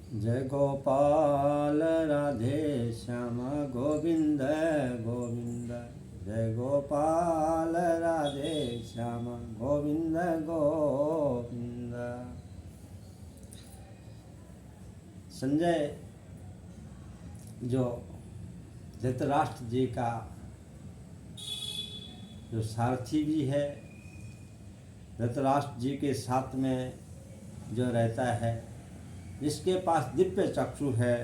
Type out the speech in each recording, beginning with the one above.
जय गोपाल राधे श्याम गोविंद गोविंद। जय गोपाल राधे श्याम गोविंद गोविंद। संजय जो धृतराष्ट्र जी का जो सारथी भी है, धृतराष्ट्र जी के साथ में जो रहता है, जिसके पास दिव्य चक्षु है,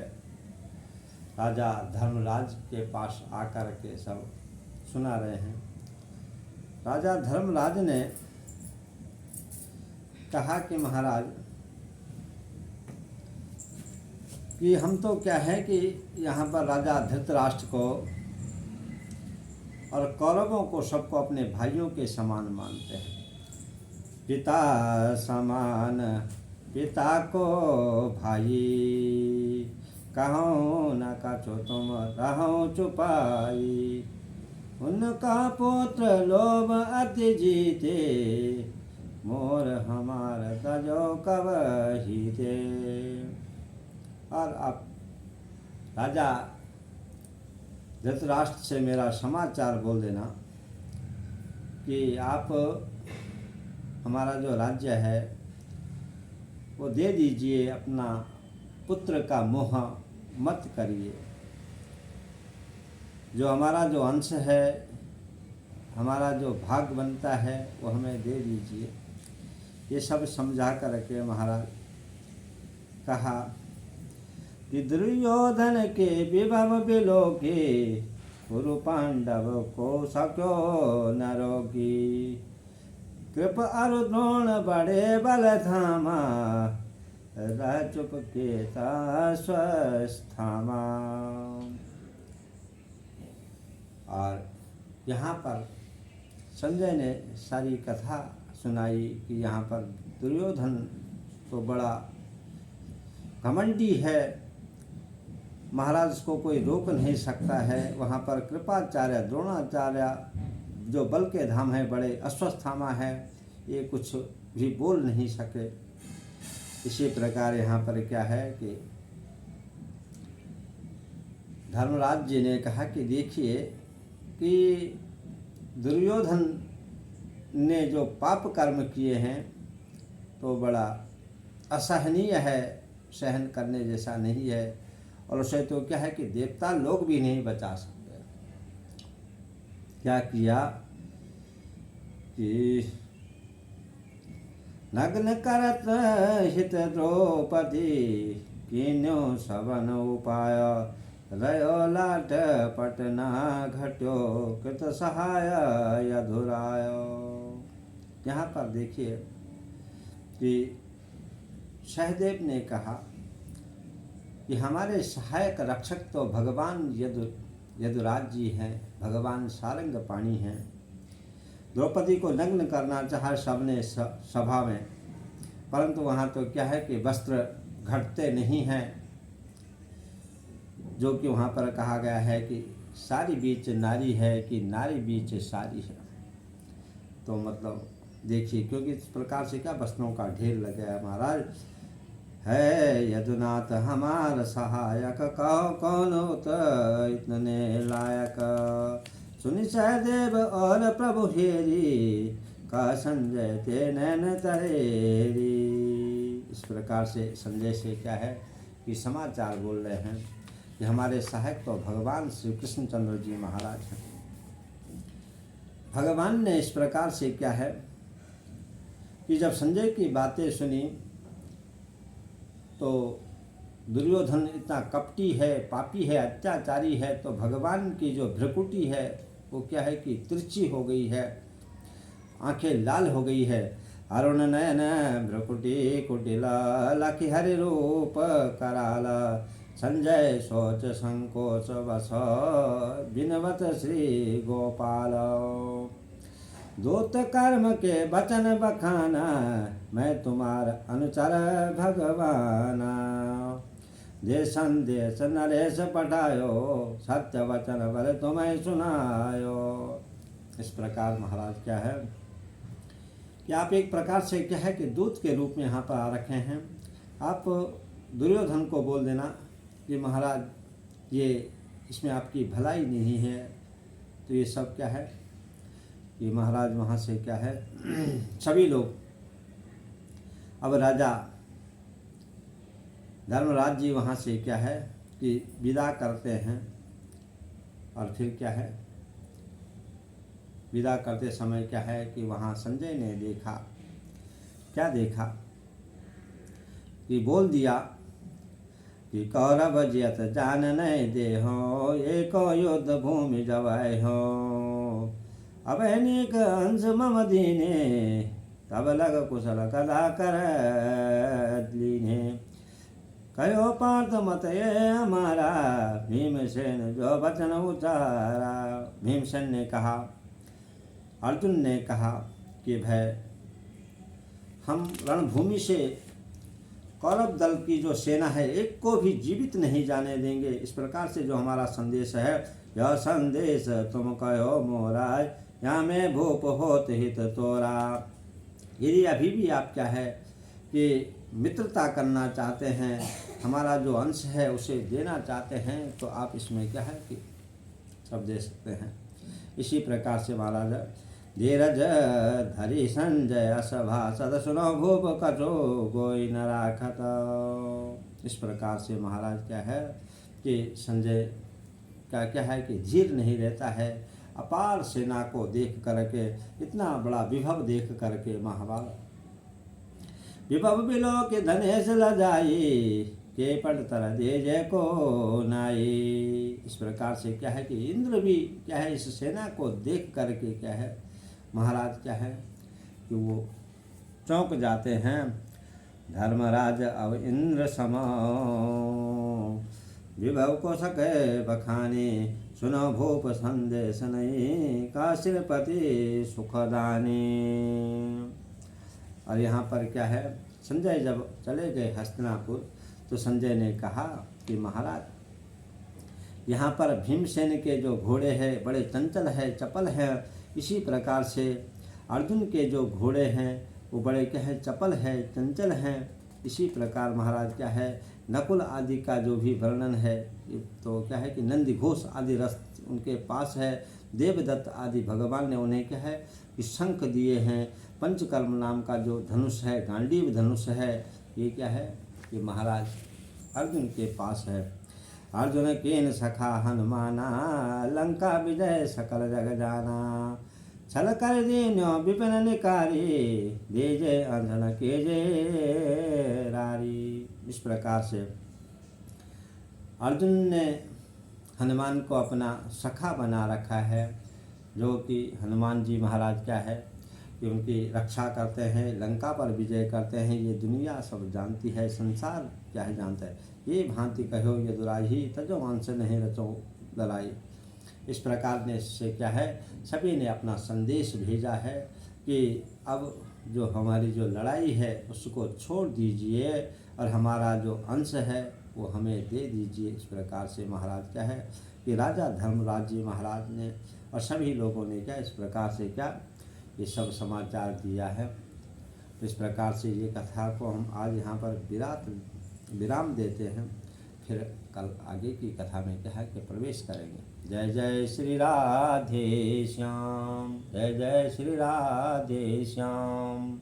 राजा धर्मराज के पास आकर के सब सुना रहे हैं। राजा धर्मराज ने कहा कि महाराज कि हम तो क्या है कि यहाँ पर राजा धृतराष्ट्र को और कौरवों को सबको अपने भाइयों के समान मानते हैं। पिता समान पिता को भाई, कहो न कछो तुम रहो चुपाई। उनका पुत्र लोभ अति जीते, मोर हमार तजो कवहीते। और अब राजा धृतराष्ट्र से मेरा समाचार बोल देना कि आप हमारा जो राज्य है वो दे दीजिए, अपना पुत्र का मोह मत करिए। जो हमारा जो अंश है, हमारा जो भाग बनता है वो हमें दे दीजिए। ये सब समझा कर के महाराज कहा कि दुर्योधन के विभव बिलोके, कुरु पांडव को सक्यो न रोगी। कृप अरु द्रोण बड़े बल धामा, रह चुप केता स्वस्थामा। और यहाँ पर संजय ने सारी कथा सुनाई कि यहाँ पर दुर्योधन तो बड़ा घमंडी है, महाराज उसको कोई रोक नहीं सकता है। वहाँ पर कृपाचार्य द्रोणाचार्य जो बल के धाम है, बड़े अश्वस्थामा है, ये कुछ भी बोल नहीं सके। इसी प्रकार यहाँ पर क्या है कि धर्मराज जी ने कहा कि देखिए कि दुर्योधन ने जो पाप कर्म किए हैं तो बड़ा असहनीय है, सहन करने जैसा नहीं है। और उसे तो क्या है कि देवता लोग भी नहीं बचा सकते। क्या किया कि नग्न करत हित द्रौपदी, कीन्यो सवन उपाय। रयो लाट पटना घट्यो, कृत सहाय यधुराय। यहाँ पर देखिए कि सहदेव ने कहा कि हमारे सहायक रक्षक तो भगवान यदुराज जी हैं, भगवान सारंग पाणी हैं। द्रौपदी को नग्न करना चाहा सबने सभा में, परंतु वहाँ तो क्या है कि वस्त्र घटते नहीं हैं, जो कि वहाँ पर कहा गया है कि सारी बीच नारी है कि नारी बीच सारी है। तो मतलब देखिए, क्योंकि इस प्रकार से क्या वस्त्रों का ढेर लग गया महाराज। है यदुनाथ हमार सहायक, कहो कौन उत इतने लायक। सुनि सहदेव और प्रभु हेरी, का संजय ते नैन तरेरी। इस प्रकार से संजय से क्या है कि समाचार बोल रहे हैं कि हमारे सहायक तो भगवान श्री कृष्णचंद्र जी महाराज हैं। भगवान ने इस प्रकार से क्या है कि जब संजय की बातें सुनी तो दुर्योधन इतना कपटी है, पापी है, अत्याचारी है, तो भगवान की जो भ्रकुटी है वो क्या है कि तिरछी हो गई है, आंखें लाल हो गई है। अरुण नयन भ्रकुटी कुटिला, लखि हरि रूप कराला। संजय सोच संकोच वस, बिनवत श्री गोपाल। दूत कर्म के वचन बखाना, मैं तुम्हार अनुचर भगवाना। जे संदेश नरेश पठायो, सत्य वचन बल तुम्हें सुनायो। इस प्रकार महाराज क्या है कि आप एक प्रकार से क्या है कि दूत के रूप में यहाँ पर आ रखे हैं। आप दुर्योधन को बोल देना कि महाराज ये इसमें आपकी भलाई नहीं है। तो ये सब क्या है कि महाराज वहाँ से क्या है सभी लोग अब राजा धर्मराज जी वहाँ से क्या है कि विदा करते हैं। और फिर क्या है विदा करते समय क्या है कि वहाँ संजय ने देखा, क्या देखा कि बोल दिया कि कौरव जियत जान नहीं दे हो, एक युद्ध भूमि जवाय हो। अब अनेक अंश मम दीने, तब लग कुशल कदा कर लीने। कहो पार्थ मत ये हमारा, भीमसेन जो वचन उचारा। भीमसेन ने कहा, अर्जुन ने कहा कि भाई हम रणभूमि से कौरव दल की जो सेना है एक को भी जीवित नहीं जाने देंगे। इस प्रकार से जो हमारा संदेश है, यह संदेश तुम कहो मोरा, यहाँ में भूप होत हित तोरा। यदि अभी भी आप क्या है कि मित्रता करना चाहते हैं, हमारा जो अंश है उसे देना चाहते हैं, तो आप इसमें क्या है कि सब दे सकते हैं। इसी प्रकार से महाराज धीरज धरि संजय सभा सद सुनो भूप कथो गोई न राखत। इस प्रकार से महाराज क्या है कि संजय का क्या है कि धीर नहीं रहता है। अपार सेना को देख करके, इतना बड़ा विभव देख करके महाभारत विभव बिलो के धनेश लजाई, के पट तर दे जय को नाई। इस प्रकार से क्या है कि इंद्र भी क्या है इस सेना को देख करके क्या है महाराज क्या है कि वो चौंक जाते हैं। धर्मराज अब इंद्र सम, विभव को सके बखाने। सुनो भूप संदेश नहीं, काशिरपति सुखदानी। और यहाँ पर क्या है संजय जब चले गए हस्तिनापुर, तो संजय ने कहा कि महाराज यहाँ पर भीमसेन के जो घोड़े हैं बड़े चंचल है, चपल है। इसी प्रकार से अर्जुन के जो घोड़े हैं वो बड़े क्या है चपल है, चंचल हैं। इसी प्रकार महाराज क्या है नकुल आदि का जो भी वर्णन है, तो क्या है कि नंदी घोष आदि रस उनके पास है। देवदत्त आदि भगवान ने उन्हें क्या है कि शंख दिए हैं। पंचकर्म नाम का जो धनुष है, गांडीव धनुष है, ये क्या है कि महाराज अर्जुन के पास है। अर्जुन केन सखा हनुमाना, लंका विजय सकल जग जाना। छल कर दीन्यो विपिन निकारी, दे जय अंजन के जय रारी। इस प्रकार से अर्जुन ने हनुमान को अपना सखा बना रखा है, जो कि हनुमान जी महाराज क्या है कि उनकी रक्षा करते हैं, लंका पर विजय करते हैं। ये दुनिया सब जानती है, संसार क्या है जानता है। ये भांति कहो ये दुराही, तजो वंश नहीं रचो लड़ाई। इस प्रकार ने से क्या है सभी ने अपना संदेश भेजा है कि अब जो हमारी जो लड़ाई है उसको छोड़ दीजिए और हमारा जो अंश है वो हमें दे दीजिए। इस प्रकार से महाराज क्या है कि राजा धर्मराज जी महाराज ने और सभी लोगों ने क्या इस प्रकार से क्या ये सब समाचार दिया है। तो इस प्रकार से ये कथा को हम आज यहाँ पर विराम देते हैं। फिर कल आगे की कथा में क्या है कि प्रवेश करेंगे। जय जय श्री राधे श्याम, जय जय श्री राधे श्याम।